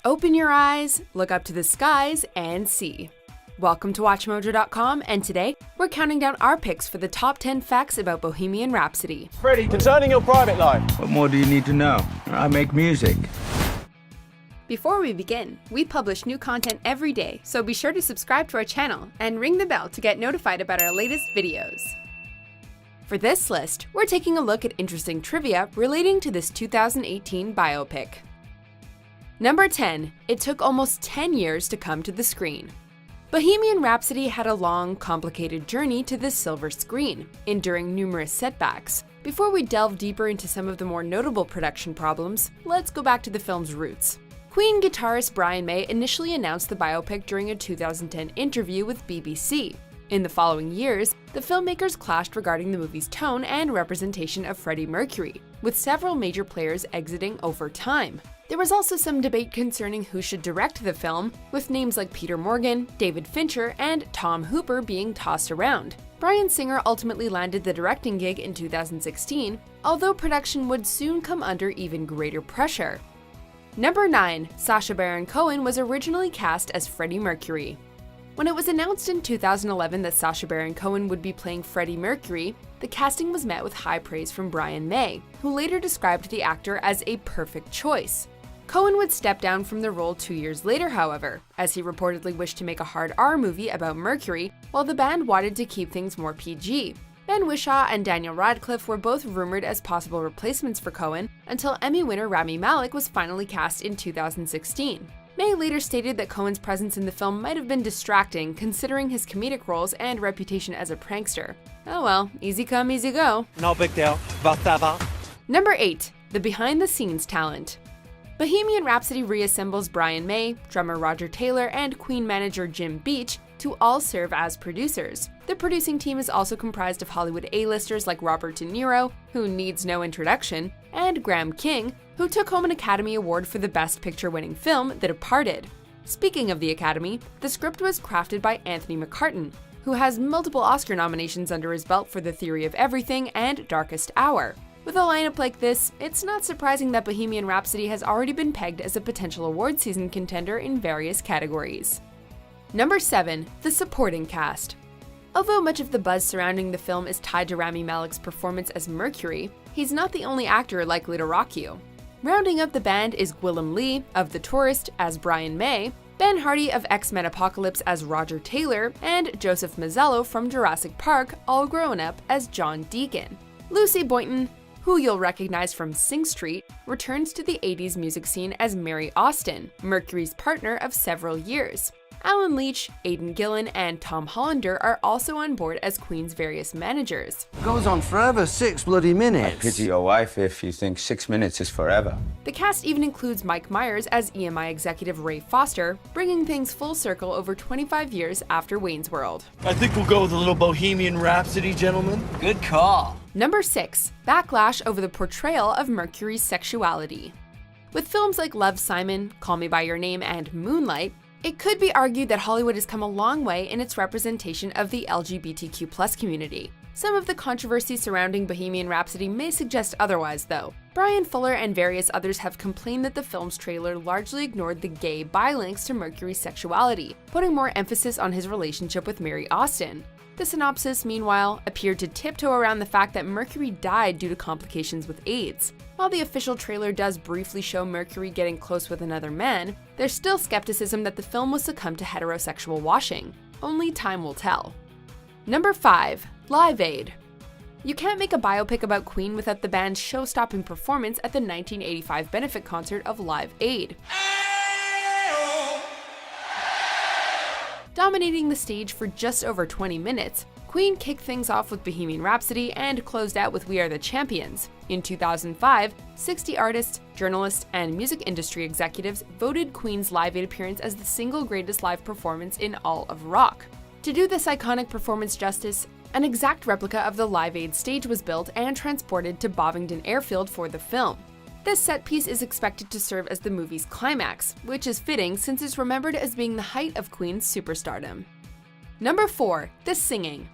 Open your eyes, look up to the skies, and see. Welcome to WatchMojo.com, and today we're counting down our picks for the top 10 facts about Bohemian Rhapsody. Freddie, concerning your private life. What more do you need to know? I make music. Before we begin, we publish new content every day, so be sure to subscribe to our channel and ring the bell to get notified about our latest videos. For this list, we're taking a look at interesting trivia relating to this 2018 biopic. Number 10. It took almost 10 years to come to the screen. Bohemian Rhapsody had a long, complicated journey to the silver screen, enduring numerous setbacks. Before we delve deeper into some of the more notable production problems, let's go back to the film's roots. Queen guitarist Brian May initially announced the biopic during a 2010 interview with BBC. In the following years, the filmmakers clashed regarding the movie's tone and representation of Freddie Mercury, with several major players exiting over time. There was also some debate concerning who should direct the film, with names like Peter Morgan, David Fincher, and Tom Hooper being tossed around. Bryan Singer ultimately landed the directing gig in 2016, although production would soon come under even greater pressure. Number 9. Sacha Baron Cohen was originally cast as Freddie Mercury. When it was announced in 2011 that Sacha Baron Cohen would be playing Freddie Mercury, the casting was met with high praise from Brian May, who later described the actor as a perfect choice. Cohen would step down from the role 2 years later, however, as he reportedly wished to make a hard R movie about Mercury, while the band wanted to keep things more PG. Ben Whishaw and Daniel Radcliffe were both rumored as possible replacements for Cohen until Emmy winner Rami Malek was finally cast in 2016. May later stated that Cohen's presence in the film might have been distracting considering his comedic roles and reputation as a prankster. Oh well, easy come, easy go. No big deal, but ça va. Number 8. The behind-the-scenes talent. Bohemian Rhapsody reassembles Brian May, drummer Roger Taylor, and Queen manager Jim Beach to all serve as producers. The producing team is also comprised of Hollywood A-listers like Robert De Niro, who needs no introduction, and Graham King, who took home an Academy Award for the Best Picture-winning film, The Departed. Speaking of the Academy, the script was crafted by Anthony McCartan, who has multiple Oscar nominations under his belt for The Theory of Everything and Darkest Hour. With a lineup like this, it's not surprising that Bohemian Rhapsody has already been pegged as a potential award season contender in various categories. Number 7. The supporting cast. Although much of the buzz surrounding the film is tied to Rami Malek's performance as Mercury, he's not the only actor likely to rock you. Rounding up the band is Gwilym Lee of The Tourist as Brian May, Ben Hardy of X-Men Apocalypse as Roger Taylor, and Joseph Mazzello from Jurassic Park, all grown up as John Deacon. Lucy Boynton, who you'll recognize from Sing Street, returns to the 80s music scene as Mary Austin, Mercury's partner of several years. Alan Leach, Aidan Gillen, and Tom Hollander are also on board as Queen's various managers. Goes on forever, 6 bloody minutes. I pity your wife if you think 6 minutes is forever. The cast even includes Mike Myers as EMI executive Ray Foster, bringing things full circle over 25 years after Wayne's World. I think we'll go with a little Bohemian Rhapsody, gentlemen. Good call. Number 6. Backlash over the portrayal of Mercury's sexuality. With films like Love, Simon, Call Me By Your Name, and Moonlight, it could be argued that Hollywood has come a long way in its representation of the LGBTQ+ community. Some of the controversy surrounding Bohemian Rhapsody may suggest otherwise, though. Brian Fuller and various others have complained that the film's trailer largely ignored the gay-bi links to Mercury's sexuality, putting more emphasis on his relationship with Mary Austin. The synopsis, meanwhile, appeared to tiptoe around the fact that Mercury died due to complications with AIDS. While the official trailer does briefly show Mercury getting close with another man, there's still skepticism that the film will succumb to heterosexual washing. Only time will tell. Number 5. Live Aid. You can't make a biopic about Queen without the band's show-stopping performance at the 1985 benefit concert of Live Aid. Dominating the stage for just over 20 minutes, Queen kicked things off with Bohemian Rhapsody and closed out with We Are the Champions. In 2005, 60 artists, journalists, and music industry executives voted Queen's Live Aid appearance as the single greatest live performance in all of rock. To do this iconic performance justice, an exact replica of the Live Aid stage was built and transported to Bovingdon Airfield for the film. This set piece is expected to serve as the movie's climax, which is fitting since it's remembered as being the height of Queen's superstardom. Number 4. The Singing.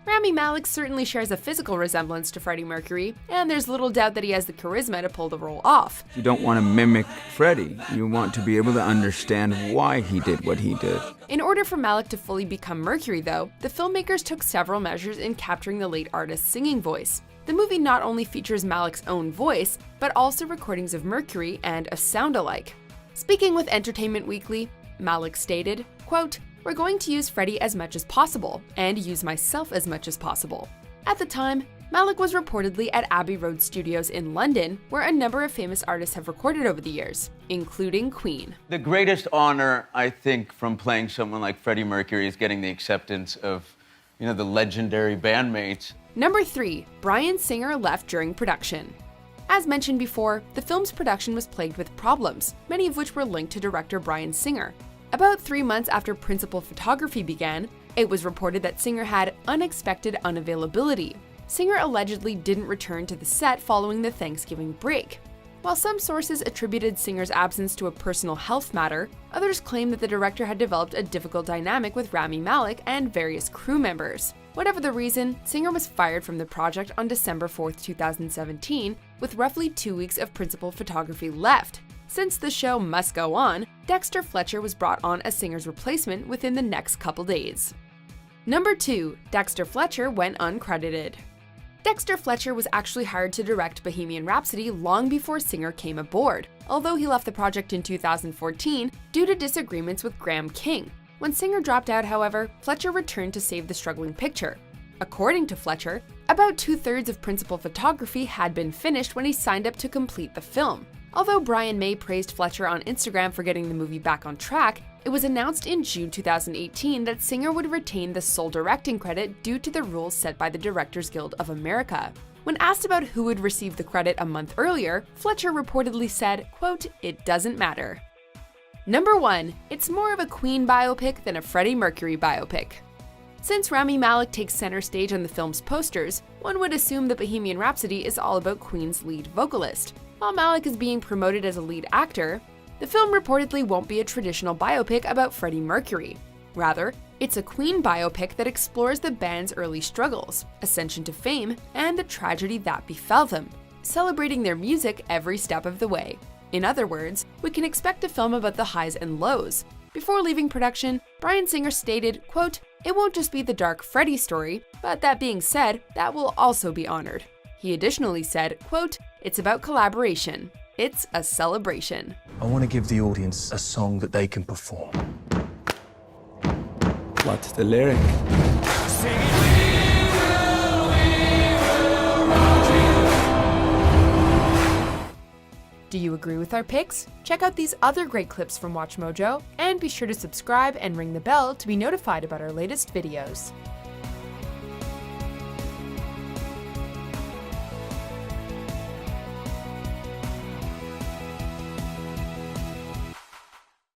Rami Malek certainly shares a physical resemblance to Freddie Mercury, and there's little doubt that he has the charisma to pull the role off. You don't want to mimic Freddie. You want to be able to understand why he did what he did. In order for Malek to fully become Mercury, though, the filmmakers took several measures in capturing the late artist's singing voice. The movie not only features Malek's own voice, but also recordings of Mercury and a sound-alike. Speaking with Entertainment Weekly, Malek stated, quote, "We're going to use Freddie as much as possible, and use myself as much as possible." At the time, Malek was reportedly at Abbey Road Studios in London, where a number of famous artists have recorded over the years, including Queen. The greatest honor, I think, from playing someone like Freddie Mercury is getting the acceptance of, the legendary bandmates. Number 3, Bryan Singer left during production. As mentioned before, the film's production was plagued with problems, many of which were linked to director Bryan Singer. About 3 months after principal photography began, it was reported that Singer had unexpected unavailability. Singer allegedly didn't return to the set following the Thanksgiving break. While some sources attributed Singer's absence to a personal health matter, others claim that the director had developed a difficult dynamic with Rami Malek and various crew members. Whatever the reason, Singer was fired from the project on December 4, 2017, with roughly 2 weeks of principal photography left. Since the show must go on, Dexter Fletcher was brought on as Singer's replacement within the next couple days. Number 2, Dexter Fletcher went uncredited. Dexter Fletcher was actually hired to direct Bohemian Rhapsody long before Singer came aboard, although he left the project in 2014 due to disagreements with Graham King. When Singer dropped out, however, Fletcher returned to save the struggling picture. According to Fletcher, about 2/3 of principal photography had been finished when he signed up to complete the film. Although Brian May praised Fletcher on Instagram for getting the movie back on track, it was announced in June 2018 that Singer would retain the sole directing credit due to the rules set by the Directors Guild of America. When asked about who would receive the credit a month earlier, Fletcher reportedly said, quote, "It doesn't matter." Number 1, it's more of a Queen biopic than a Freddie Mercury biopic. Since Rami Malek takes center stage on the film's posters, one would assume that Bohemian Rhapsody is all about Queen's lead vocalist. While Malek is being promoted as a lead actor, the film reportedly won't be a traditional biopic about Freddie Mercury. Rather, it's a Queen biopic that explores the band's early struggles, ascension to fame, and the tragedy that befell them, celebrating their music every step of the way. In other words, we can expect a film about the highs and lows. Before leaving production, Bryan Singer stated, quote, "It won't just be the dark Freddie story, but that being said, that will also be honored." He additionally said, quote, "It's about collaboration. It's a celebration." I want to give the audience a song that they can perform. What's the lyric? Do you agree with our picks? Check out these other great clips from WatchMojo, and be sure to subscribe and ring the bell to be notified about our latest videos.